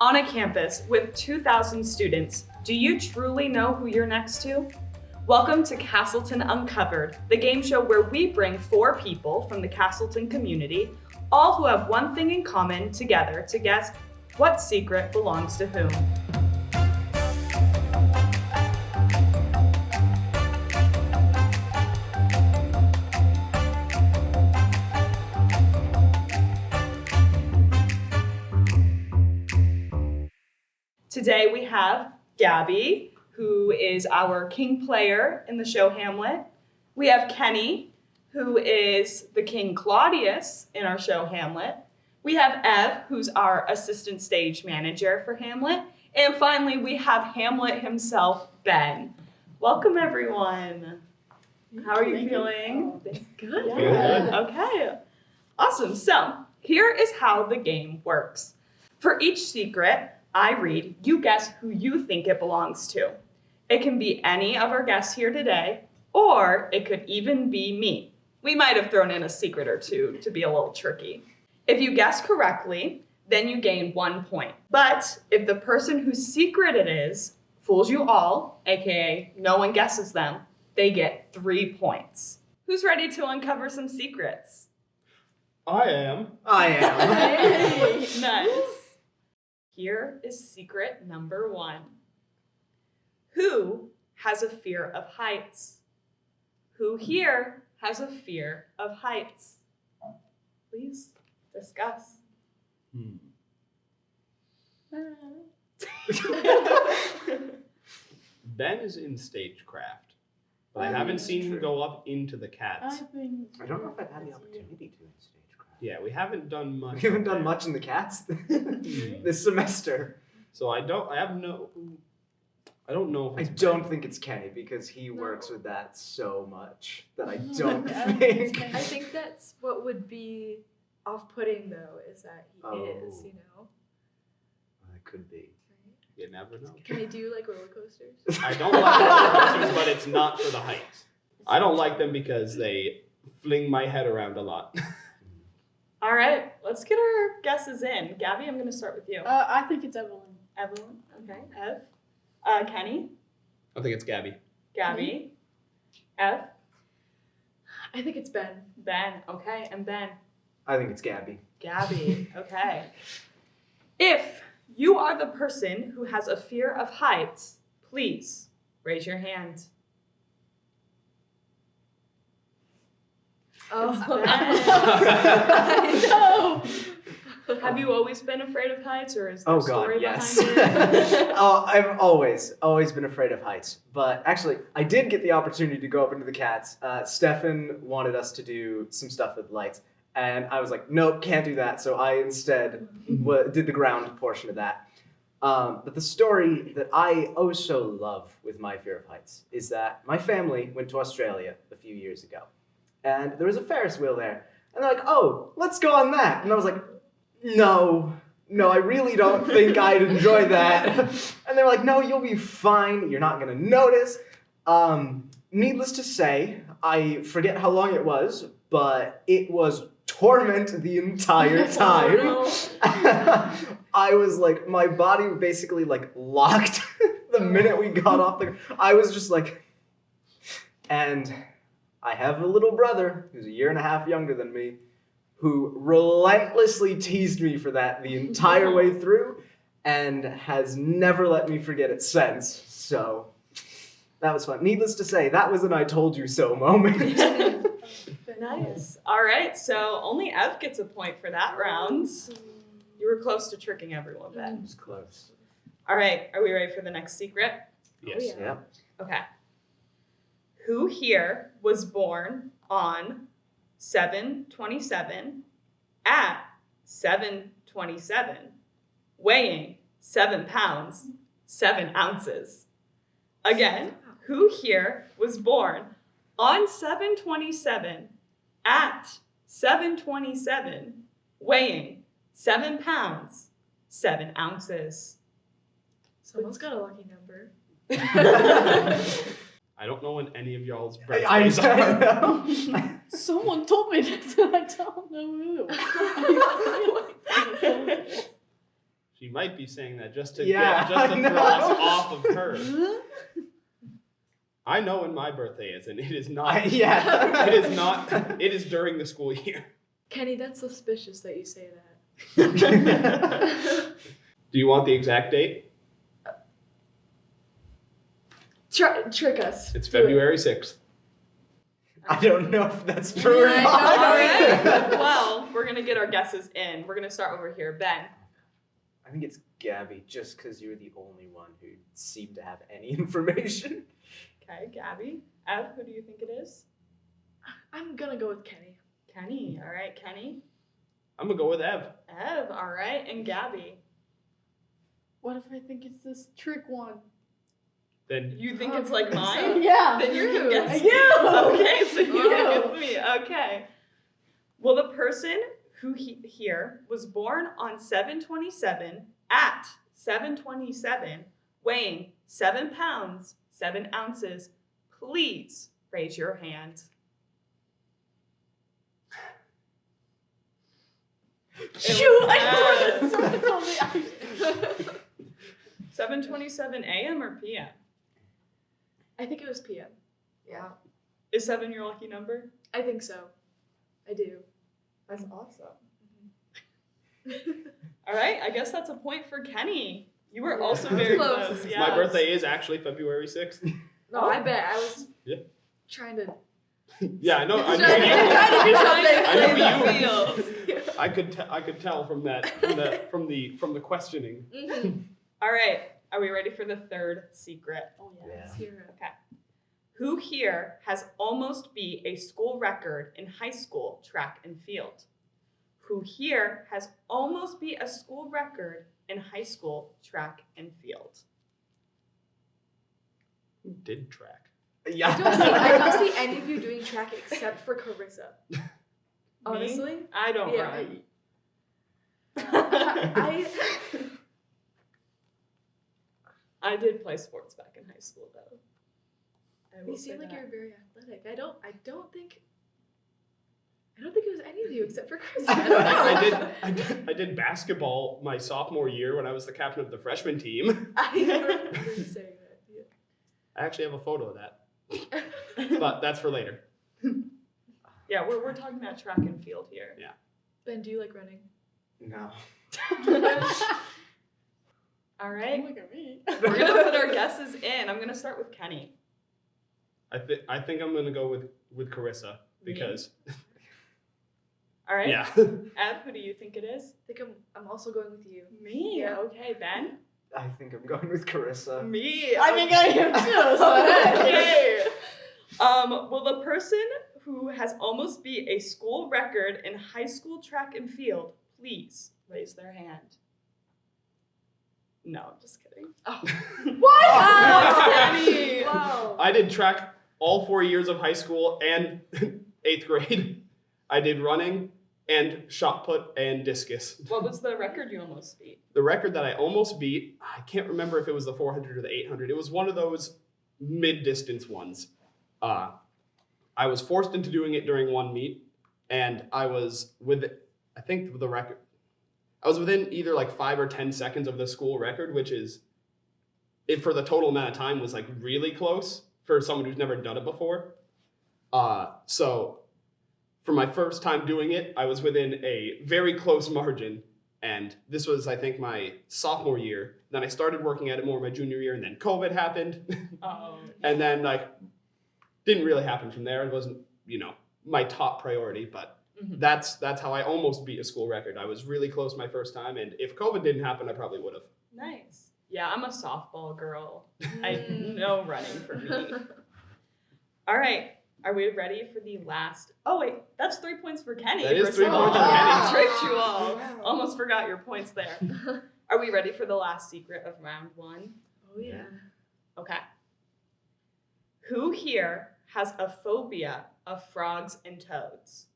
On a campus with 2,000 students, do you truly know who you're next to? Welcome to Castleton Uncovered, the game show where we bring 4 people from the Castleton community, all who have one thing in common, together to guess what secret belongs to whom. Today we have Gabi, who is our king player in the show Hamlet. We have Kenny, who is the King Claudius in our show Hamlet. We have Ev, who's our assistant stage manager for Hamlet. And finally, we have Hamlet himself, Ben. Welcome, everyone. How are you feeling? Good. Yeah. Okay. Awesome. So here is how the game works. For each secret I read, you guess who you think it belongs to. It can be any of our guests here today, or it could even be me. We might have thrown in a secret or two to be a little tricky. If you guess correctly, then you gain 1 point. But if the person whose secret it is fools you all, aka no one guesses them, they get 3 points. Who's ready to uncover some secrets? I am. Hey, nice. Here is secret number 1. Who has a fear of heights? Who here has a fear of heights? Please discuss. Ben is in stagecraft, but I haven't seen him go up into the cats. I don't know if I've had the opportunity to in stagecraft. Yeah, we haven't done much. We haven't done much in the cats this semester. So I don't know if I it's don't Ben. think it's Kenny because he works with that so much that I don't think. I think that's what would be off-putting, though, is that he is, you know. It could be. You never know. Can I do, like, roller coasters? I don't like roller coasters, but it's not for the height. I don't like them because they fling my head around a lot. All right, let's get our guesses in. Gabi, I'm going to start with you. I think it's Evelyn. Evelyn, okay. Ev? Kenny? I think it's Gabi. Gabi? Ev? I think it's Ben. Ben, okay. And Ben? I think it's Gabi. Gabi, okay. If you are the person who has a fear of heights, please raise your hand. Oh, No! Have you always been afraid of heights, or is there Oh a story God, yes. behind it? I've always been afraid of heights. But actually, I did get the opportunity to go up into the cats. Stefan wanted us to do some stuff with lights, and I was like, nope, can't do that. So I instead did the ground portion of that. But the story that I oh so love with my fear of heights is that my family went to Australia a few years ago, and there was a Ferris wheel there, and they're like, oh, let's go on that. And I was like, no, I really don't think I'd enjoy that. And they were like, no, you'll be fine. You're not going to notice. Needless to say, I forget how long it was, but it was torment the entire time. I was like, my body basically like locked the minute we got off the... I was just like... And I have a little brother who's 1.5 years younger than me, who relentlessly teased me for that the entire way through and has never let me forget it since. So that was fun. Needless to say, that was an I told you so moment. Nice. All right, so only Ev gets a point for that round. You were close to tricking everyone, Ben. It was close. All right, are we ready for the next secret? Yes. Oh, Yeah. Okay. Who here was born on 7/27 at 7/27, weighing 7 pounds, 7 ounces? Again, who here was born on 7/27 at 7/27, weighing 7 pounds, 7 ounces? someone's got a lucky number. I don't know when any of y'all's I birthdays are. know. Someone told me this and I don't know who. She might be saying that just to Yeah, throw us I know. off of her. I know when my birthday is, and it is not. Yeah. It is not. It is during the school year. Kenny, that's suspicious that you say that. Do you want the exact date? Trick us. It's Do it. February 6th. I don't know if that's true or I not. All know. right. Well, we're gonna get our guesses in. We're gonna start over here. Ben. I think it's Gabi, just because you're the only one who seemed to have any information. Okay, Gabi. Ev, who do you think it is? I'm gonna go with Kenny. Kenny. All right, Kenny. I'm gonna go with Ev. Ev. All right, and Gabi. What if I think it's this trick one? Then You think it's like mine? So- Yeah. Then you can guess. You. Okay, so you You. can guess me. Okay. Well, the person who here was born on 7/27 at 7/27, weighing 7 pounds 7 ounces. Please raise your hand. Shoot! I I someone told me. 7:27 a.m. or p.m. I think it was PM. Yeah. Is 7 your lucky number? I think so. I do. That's awesome. All right, I guess that's a point for Kenny. You were Yeah. also That was very close. close. my yes. birthday is actually February 6th. No, I bet. I was Yeah. trying to. Yeah, I know. I knew Trying to do you. something. I knew you. I could tell from that from the questioning. Mhm. All right, are we ready for the third secret? Oh Yeah. Let's hear it. Who here has almost beat a school record in high school track and field? Who here has almost beat a school record in high school track and field? Who did track? Yeah. I don't see any of you doing track except for Carissa. Honestly. Me? I don't Yeah. run. I did play sports back in high school though. I will You say seem like that. you're very athletic. I don't think it was any of you except for Carissa. I don't know. I did basketball my sophomore year when I was the captain of the freshman team. I remember you saying that. I actually have a photo of that, Yeah. but that's for later. Yeah, we're talking about track and field here. Ben, do you like running? No. All Don't right, look at me. we're gonna put our guesses in. I'm gonna start with Kenny. I think I'm gonna go with Carissa because All right. yeah. Ev, who do you think it is? I think I'm also going with you. Me. Yeah. Okay, Ben. I think I'm going with Carissa. Me. I think I am too. So Okay. Well, the person who has almost beat a school record in high school track and field, please raise their hand. No, I'm just kidding. Oh. What? Wow. Kenny. Wow. I did track all 4 years of high school and 8th grade. I did running and shot put and discus. What was the record you almost beat? The record that I almost beat, I can't remember if it was the 400 or the 800. It was one of those mid-distance ones. I was forced into doing it during one meet, and I was I think the record, I was within either like 5 or 10 seconds of the school record, which is, for the total amount of time, was like really close for someone who's never done it before. So for my first time doing it, I was within a very close margin. And this was, I think, my sophomore year. Then I started working at it more my junior year, and then COVID happened. And then, like, didn't really happen from there. It wasn't, my top priority, but Mhm. that's how I almost beat a school record. I was really close my first time, and if COVID didn't happen, I probably would have. Nice. Yeah, I'm a softball girl. Mm. No running for me. All right. Are we ready for the last? Oh wait, that's 3 points for Kenny. That is for 3 points for softball. Kenny. Tricked you all. Wow. Almost forgot your points there. Are we ready for the last secret of round 1? Oh yeah. Okay. Who here has a phobia of frogs and toads?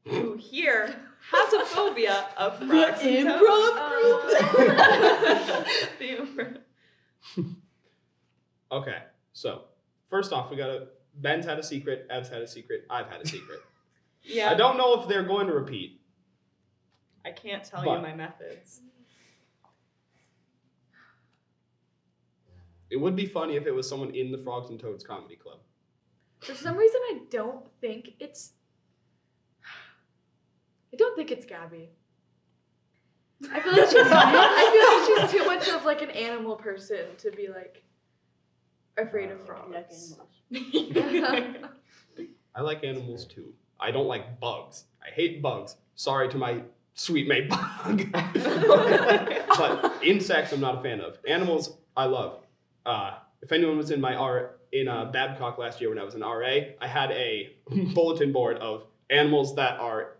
Who here has a phobia of frogs and toads? The improv. Okay, so first off, Ben's had a secret, Ev's had a secret, I've had a secret. Yeah. I don't know if they're going to repeat. I can't tell But- you my methods. It would be funny if it was someone in the Frogs and Toads Comedy Club. For some reason, I don't think it's Gabi. I feel like she's too much of like an animal person to be like afraid of frogs. I like animals too. I don't like bugs. I hate bugs. Sorry to my sweet mate bug. But insects I'm not a fan of. Animals I love. If anyone was in Babcock last year when I was an RA, I had a bulletin board of animals that are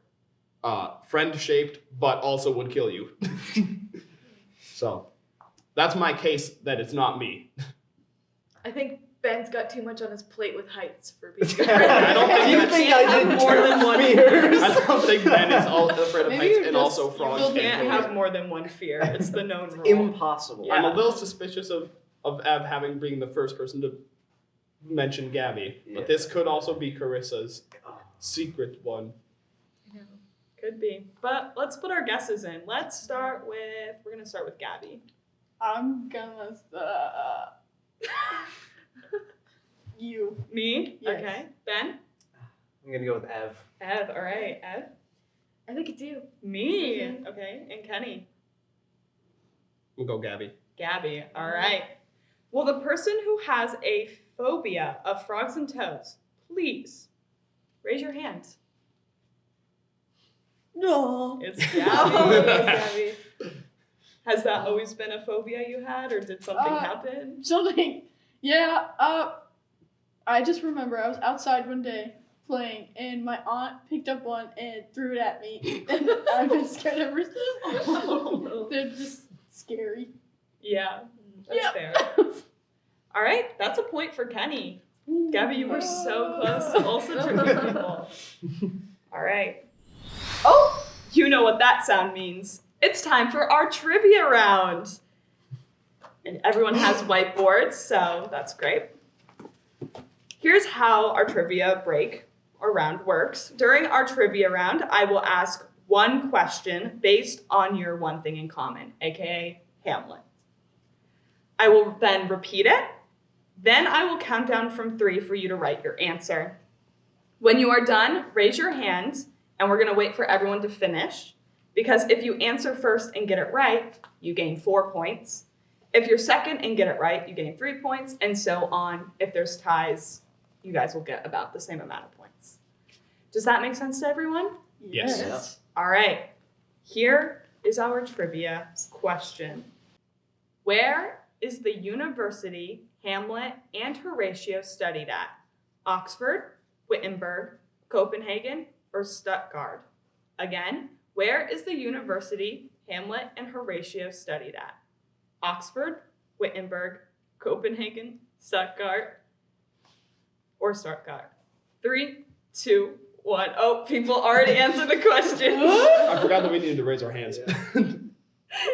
friend-shaped but also would kill you. So that's my case that it's not me. I think Ben's got too much on his plate with heights for being I don't think Do you think I did more than one fears? I don't think Ben is all afraid of Maybe heights you're and just- also you frogs. feel and the Can't bugs. have more than one fear. It's the known rule. Impossible. Yeah. I'm a little suspicious of having being the first person to mention Gabi, but this could also be Carissa's secret one. Could be. But let's put our guesses in. We're going to start with Gabi. I'm gonna you. Me? Yes. Okay. Ben? I'm gonna go with Ev. Ev. All right. Ev? I think it's you. Me. Mhm. Okay. And Kenny? We'll go Gabi. Gabi. All right. Well, the person who has a phobia of frogs and toads, please raise your hand. No. It's Oh, Gabi. yes, Gabi. Has that always been a phobia you had, or did something happen? Something. Yeah. I just remember I was outside one day playing, and my aunt picked up one and threw it at me, and I've been scared ever since. They're just scary. Yeah, that's Yep. fair. All right, that's a point for Kenny. Gabi, you were so close to also tricking people. All right. Oh, you know what that sound means. It's time for our trivia round. And everyone has whiteboards, so that's great. Here's how our trivia break or round works. During our trivia round, I will ask one question based on your one thing in common, aka Hamlet. I will then repeat it. Then I will count down from 3 for you to write your answer. When you are done, raise your hand, and we're gonna wait for everyone to finish. Because if you answer first and get it right, you gain 4 points. If you're second and get it right, you gain 3 points, and so on. If there's ties, you guys will get about the same amount of points. Does that make sense to everyone? Yes. All right. Here is our trivia question. Where is the university Hamlet and Horatio studied at? Oxford, Wittenberg, Copenhagen, or Stuttgart? Again, where is the university Hamlet and Horatio studied at? Oxford, Wittenberg, Copenhagen, Stuttgart, or Stuttgart? 3, 2, 1. Oh, people already answered the question. I forgot that we needed to raise our hands.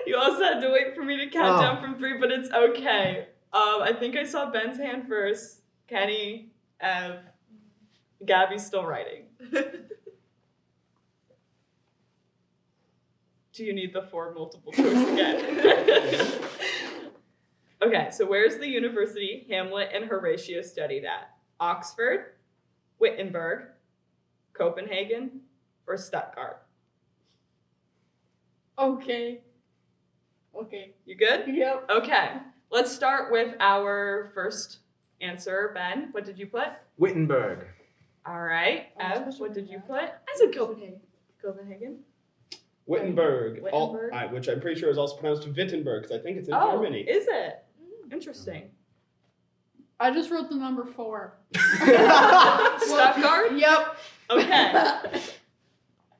You also had to wait for me to count down from 3, but it's okay. I think I saw Ben's hand first. Kenny, Ev, Gabi's still writing. Do you need the 4 multiple choice again? Okay, so where's the university Hamlet and Horatio studied at? Oxford, Wittenberg, Copenhagen, or Stuttgart? Okay. You good? Yep. Okay, let's start with our first answer. Ben, what did you put? Wittenberg. All right. Ev, what did you put? I said Copenhagen. Copenhagen. Wittenberg, Wittenberg. which I'm pretty sure is also pronounced Wittenberg, because I think it's in Oh, Germany. is it? Interesting. I just wrote the number 4. Stuttgart? Yep. Okay.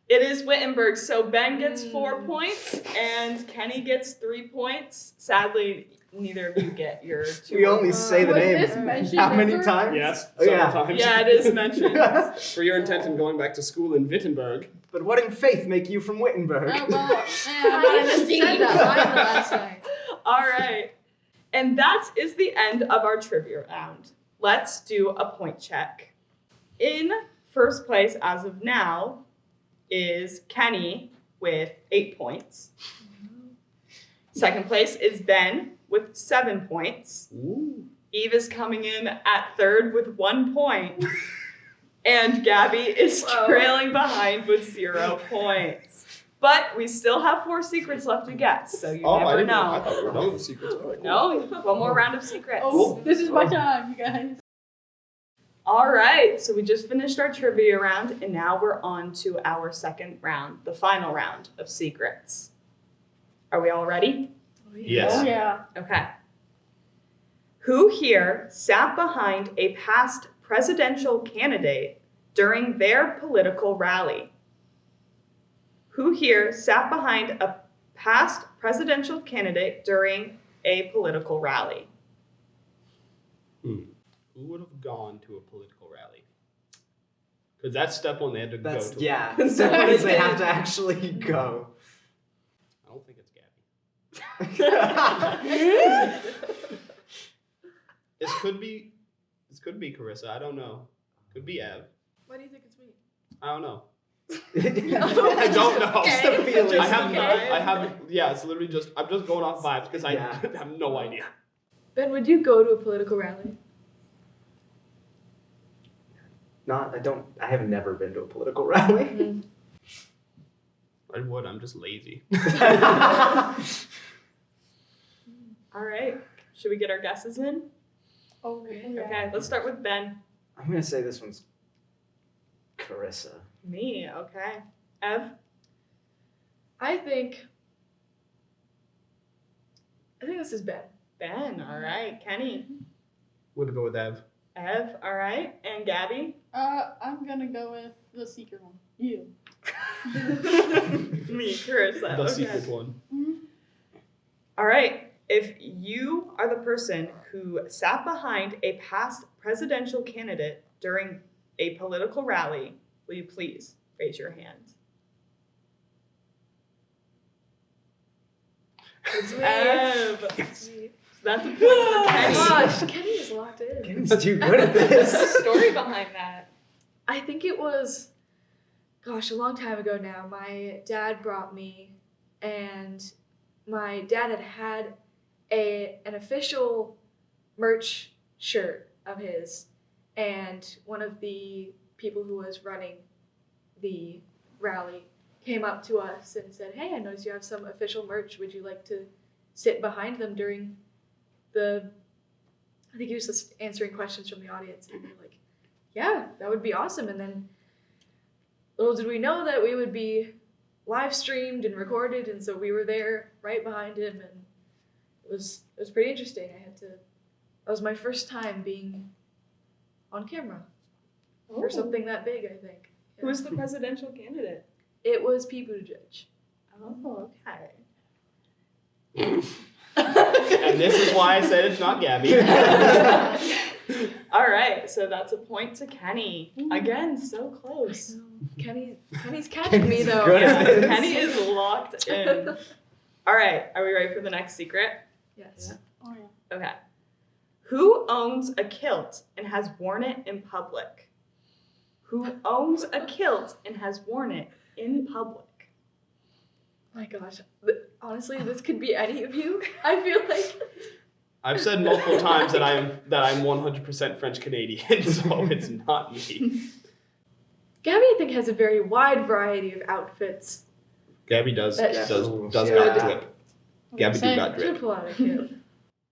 It is Wittenberg, so Ben gets 4 points and Kenny gets 3 points. Sadly, neither of you get your 2. We only say the Was name. this mentioned How many ever? times? Yes, Oh, several yeah. times. Yeah, it is mentioned. For your intent in going back to school in Wittenberg. But what in faith make you from Wittenberg? Oh, well, I just said that last night. All right. And that is the end of our trivia round. Let's do a point check. In first place as of now is Kenny with 8 points. Second place is Ben with 7 points. Ooh. Eve is coming in at third with 1 point. And Gabi is trailing behind with 0 points. But we still have 4 secrets left to guess, so you I never didn't know. I know. thought we were done with the secrets. All right, cool. No, one more round of secrets. Oh, this is my time, you guys. All right, so we just finished our trivia round, and now we're on to our second round, the final round of secrets. Are we all ready? Yes. Oh, yeah. Okay. Who here sat behind a past presidential candidate during their political rally? Who here sat behind a past presidential candidate during a political rally? Who would have gone to a political rally? Because that's step one. They had to go to. Yeah. Step one is they have to actually go. I don't think it's Gabi. This could be Carissa. I don't know. Could be Ev. Why do you think it's me? I don't know. I don't know. Just a feeling. I have. Yeah, it's literally just. I'm just going off vibes because I Yeah. have no idea. Ben, would you go to a political rally? I have never been to a political rally. I would. I'm just lazy. All right, should we get our guesses in? Oh, yeah. Okay, let's start with Ben. I'm gonna say this one's Carissa. Me, okay. Ev? I think this is Ben. Ben, all right. Kenny? Would go with Ev. Ev, all right. And Gabi? I'm gonna go with the secret one. You. Me, Carissa. The okay. secret one. All right. If you are the person who sat behind a past presidential candidate during a political rally, will you please raise your hand? It's me. Ev. It's me. That's a point for Kenny. Gosh, Kenny is locked in. Kenny's too good at this. What's the story behind that? I think it was, gosh, a long time ago now. My dad brought me, and my dad had an official merch shirt of his, and one of the people who was running the rally came up to us and said, "Hey, I noticed you have some official merch. Would you like to sit behind them during I think he was just answering questions from the audience." And we were like, yeah, that would be awesome. And then little did we know that we would be live streamed and recorded, and so we were there right behind him, and it was pretty interesting. That was my first time being on camera for something that big, I think. Yeah. Who was the presidential candidate? It was Pete Buttigieg. Oh, okay. And this is why I said it's not Gabi. All right, so that's a point to Kenny. Again, so close. Kenny's catching me though. good. Yeah, Kenny is locked in. All right, are we ready for the next secret? Yes. Oh, yeah. Okay. Who owns a kilt and has worn it in public? Who owns a kilt and has worn it in public? My gosh. Honestly, this could be any of you. I feel like. I've said multiple times that I'm 100% French Canadian, so it's not me. Gabi, I think, has a very wide variety of outfits. Gabi does That- got Yeah. drip. Gabi do got Should drip. pull out a kid.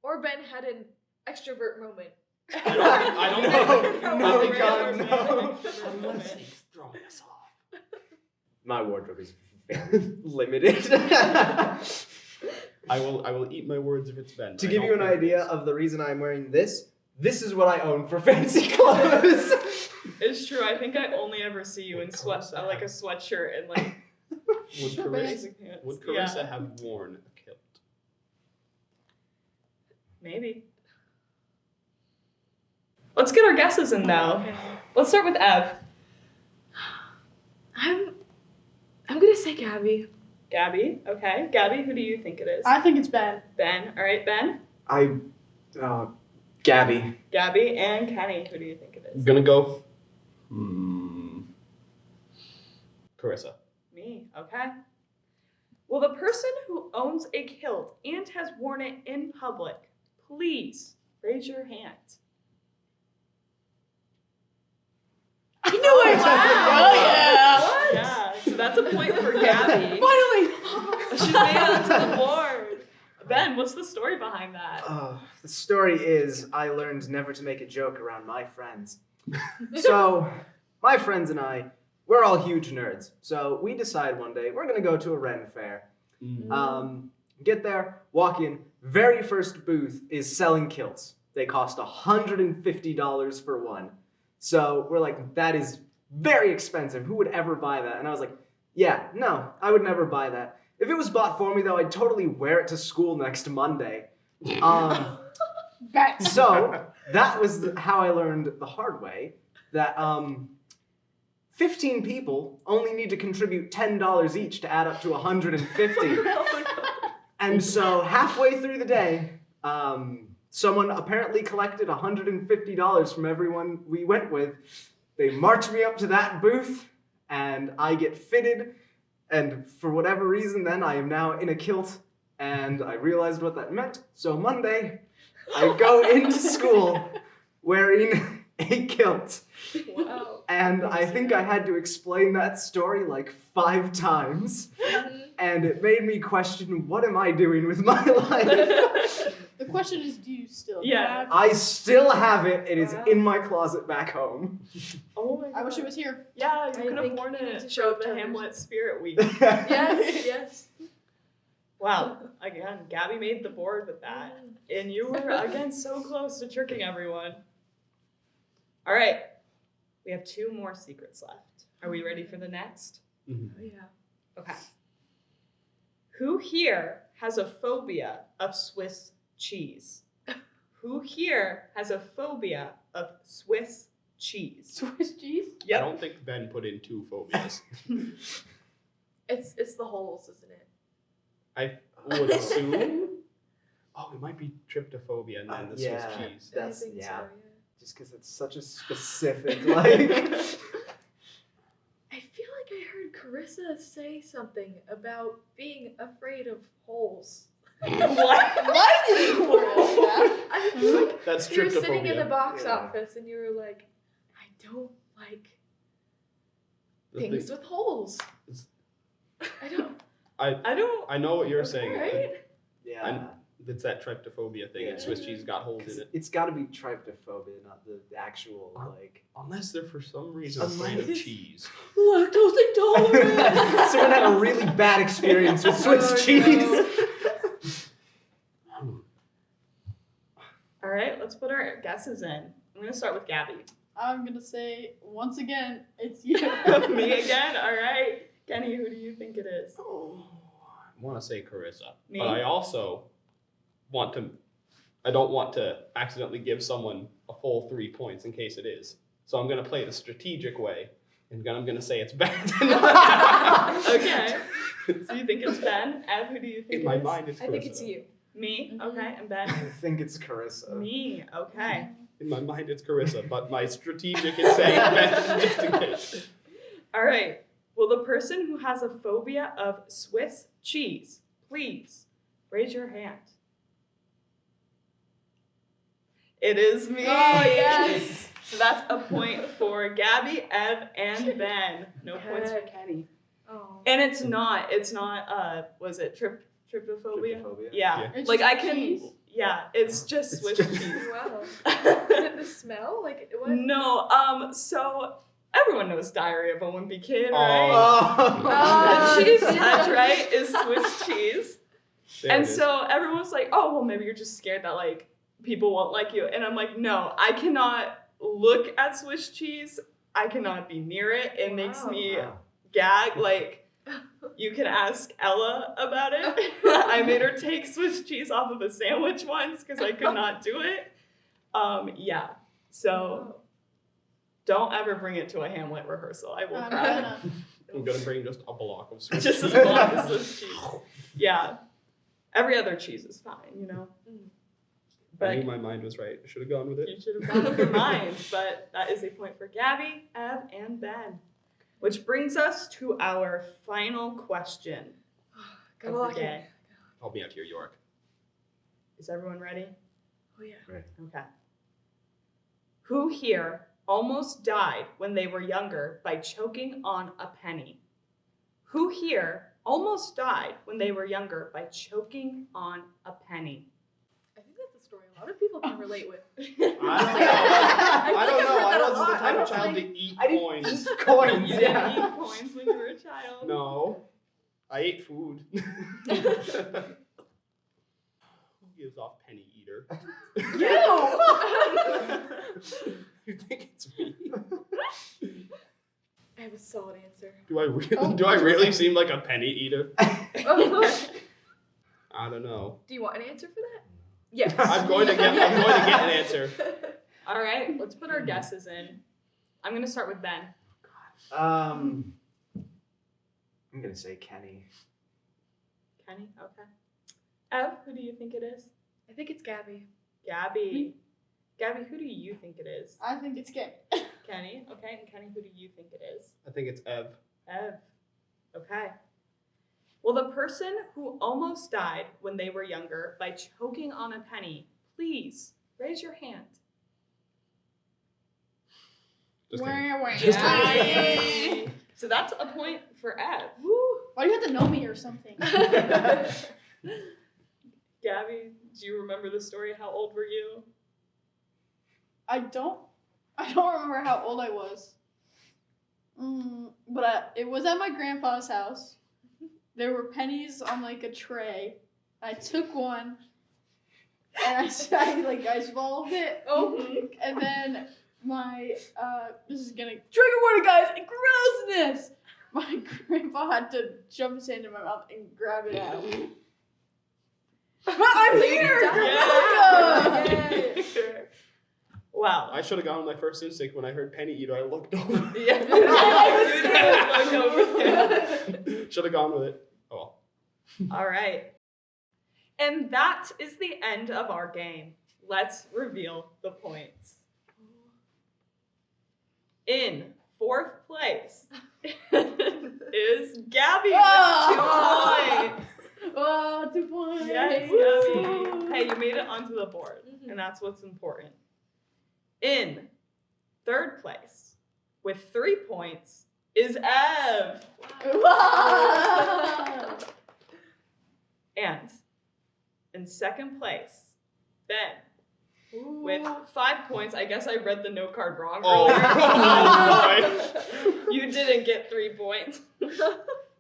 Or Ben had an extrovert moment. I don't think. No, I think God, no. Unless he's throwing us off. My wardrobe is very limited. I will eat my words if it's Ben. To I give don't you an think idea it's- of the reason I'm wearing this is what I own for fancy clothes. It's true. I think I only ever see you in like a sweatshirt and like Would Sure, Carissa, pants. would Carissa have worn a kilt? Maybe. Let's get our guesses in though. Okay. Let's start with Ev. I'm gonna say Gabi. Gabi. Okay. Gabi, who do you think it is? I think it's Ben. Ben. All right, Ben. Gabi. Gabi and Kenny. Who do you think it is? Gonna go. Carissa. Me. Okay. Will the person who owns a kilt and has worn it in public please raise your hand? I knew it! Wow. Oh, yeah. Yeah, so that's a point for Gabi. Finally! She's made it onto the board. Ben, what's the story behind that? The story is I learned never to make a joke around my friends. So, my friends and I, we're all huge nerds. So we decide one day we're going to go to a Ren fair. Get there, walk in, very first booth is selling kilts. They cost $150 for one. So we're like, that is very expensive. Who would ever buy that? And I was like, yeah, no, I would never buy that. If it was bought for me, though, I'd totally wear it to school next Monday. So that was how I learned the hard way that 15 people only need to contribute $10 each to add up to $150. And so halfway through the day, someone apparently collected $150 from everyone we went with. They marched me up to that booth, and I get fitted. And for whatever reason, then I am now in a kilt, and I realized what that meant. So Monday, I go into school wearing a kilt. Wow. And I think I had to explain that story like 5 times. And it made me question, what am I doing with my life? The question is, do you still Yeah. have I still have it. It is Wow. in my closet back home. Oh my god. I wish it was here. Yeah, you I could have think worn you need it to to show show up the to Hamlet Spirit Week. Yes, yes. Wow. Again, Gabi made the board with that. And you were, again, so close to tricking everyone. All right. We have 2 more secrets left. Are we ready for the next? Oh, yeah. Okay. Who here has a phobia of Swiss cheese? Who here has a phobia of Swiss cheese? Swiss cheese? I don't think Ben put in 2 phobias. It's the holes, isn't it? I would assume. Oh, it might be tryptophobia and then the Yeah. Swiss cheese. That's- I think yeah. so, Just because it's such a specific, like... I feel like I heard Carissa say something about being afraid of holes. What? Why did you call that? I feel like That's you were sitting in the tryptophobia. box Yeah. office and you were like, I don't like The things thing- with holes. It's- I don't. I don't. I know what you're saying. Right? Yeah. It's that tryptophobia thing, and Yeah. Swiss cheese got holes in it. It's got to be tryptophobia, not the actual, like... Unless they're for some reason afraid of Unless- cheese. Lactose intolerant. Someone had a really bad experience with Swiss Oh, cheese. All right, let's put our guesses in. I'm going to start with Gabi. I'm gonna say, once again, it's you. Me again? All right. Kenny, who do you think it is? Oh, I want to say Carissa, Me? but I also want to. I don't want to accidentally give someone a full 3 points in case it is. So I'm gonna play the strategic way, and I'm gonna say it's Ben. Okay. So you think it's Ben? Ev, who do you think In it my is? mind, it's Carissa. I think it's you. Me? Mhm. Okay. And Ben? I think it's Carissa. Me. Okay. In my mind, it's Carissa, but my strategic is saying Ben just in case. All right. Will the person who has a phobia of Swiss cheese please raise your hand? It is me. Oh, yes. So that's a point for Gabi, Ev, and Ben. No points for Kenny. Oh. And it's not, was it tryptophobia? Tryptophobia? Yeah. It's Like just I can, cheese? yeah, it's just It's Swiss just- cheese. Wow. Is it the smell? Like what? No, so everyone knows diarrhea of a wimpy kid, Oh. right? Oh. The cheese yeah. touch, right, is Swiss cheese. There And it is. so everyone's like, oh, well, maybe you're just scared that, like, people won't like you. And I'm like, no, I cannot look at Swiss cheese. I cannot be near it. It makes Wow. me Wow. gag. Like, you can ask Ella about it. I made her take Swiss cheese off of a sandwich once because I could not do it. Yeah. So don't ever bring it to a Hamlet rehearsal. I will I'm cry. gonna. I'm gonna bring just a block of Swiss Just as cheese. long as Swiss cheese. Yeah. Every other cheese is fine, you know? I knew But my mind was right. I should have gone with it. you should have gone with your mind. But that is a point for Gabi, Ev, and Ben. Which brings us to our final question. Go of the lucky. day. Help me out here, York. Is everyone ready? Oh yeah. Okay. Who here almost died when they were younger by choking on a penny? Who here almost died when they were younger by choking on a penny? I think that's a story a lot of people can relate with. I don't know. I wasn't the type of child to eat I didn't coins. eat coins. You Yeah. didn't eat coins when you were a child. No. I ate food. Who gives off penny eater? You think it's me? I have a solid answer. Do I really seem like a penny eater? I don't know. Do you want an answer for that? Yes. I'm going to get an answer. All right, let's put our guesses in. I'm going to start with Ben. I'm gonna say Kenny. Kenny, okay. Ev, who do you think it is? I think it's Gabi. Gabby. Gabby, who do you think it is? I think it's Kenny. Kenny, okay. And Kenny, who do you think it is? I think it's Ev. Ev. Okay. Well, the person who almost died when they were younger by choking on a penny, please raise your hand. Just kidding. Yay! So that's a point for Ev. Woo. Why do you have to know me or something? Gabby, do you remember the story? How old were you? I don't remember how old I was. But it was at my grandpa's house. There were pennies on like a tray. I took one and I swallowed it. Oh. And then my this is gonna trigger warning, guys. Grossness. My grandpa had to shove his hand in my mouth and grab it out. But I'm here. Yeah. Wow. I should have gone with my first instinct when I heard penny eater. I looked over. Yeah. Should have gone with it. Oh. All right. And that is the end of our game. Let's reveal the points. In fourth place is Gabby with 2 points. Oh, 2 points. Yes, Gabby. Hey, you made it onto the board, and that's what's important. In third place with 3 points is Ev. Wow. And in second place, Ben. With 5 points. I guess I read the note card wrong. Oh, earlier. You didn't get 3 points.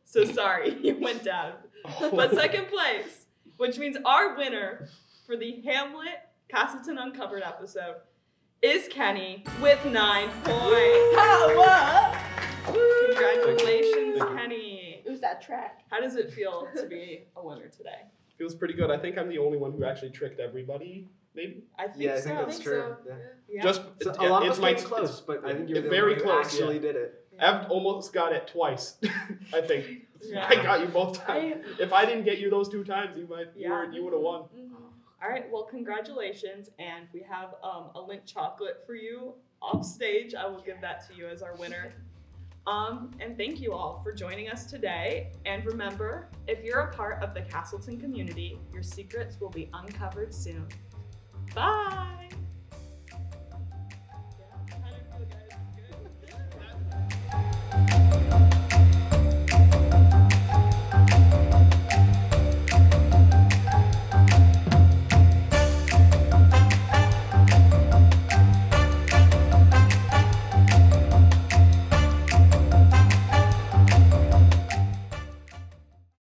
So sorry, you went down. But second place, which means our winner for the Hamlet Castleton Uncovered episode is Kenny with 9 points. Congratulations, Kenny. It was that track. How does it feel to be a winner today? Feels pretty good. I think I'm the only one who actually tricked everybody. Maybe. I think Yeah, I so. think that's true. So. Yeah. Yeah. Just So a lot of it's us my came close, but I think you're the very one who close, actually yeah. did it. I've almost got it twice. I think Yeah. I got you both times. If I didn't get you those 2 times, you would have won. All right, well, congratulations, and we have a Lindt chocolate for you off stage. I will give that to you as our winner. And thank you all for joining us today. And remember, if you're a part of the Castleton community, your secrets will be uncovered soon. Bye!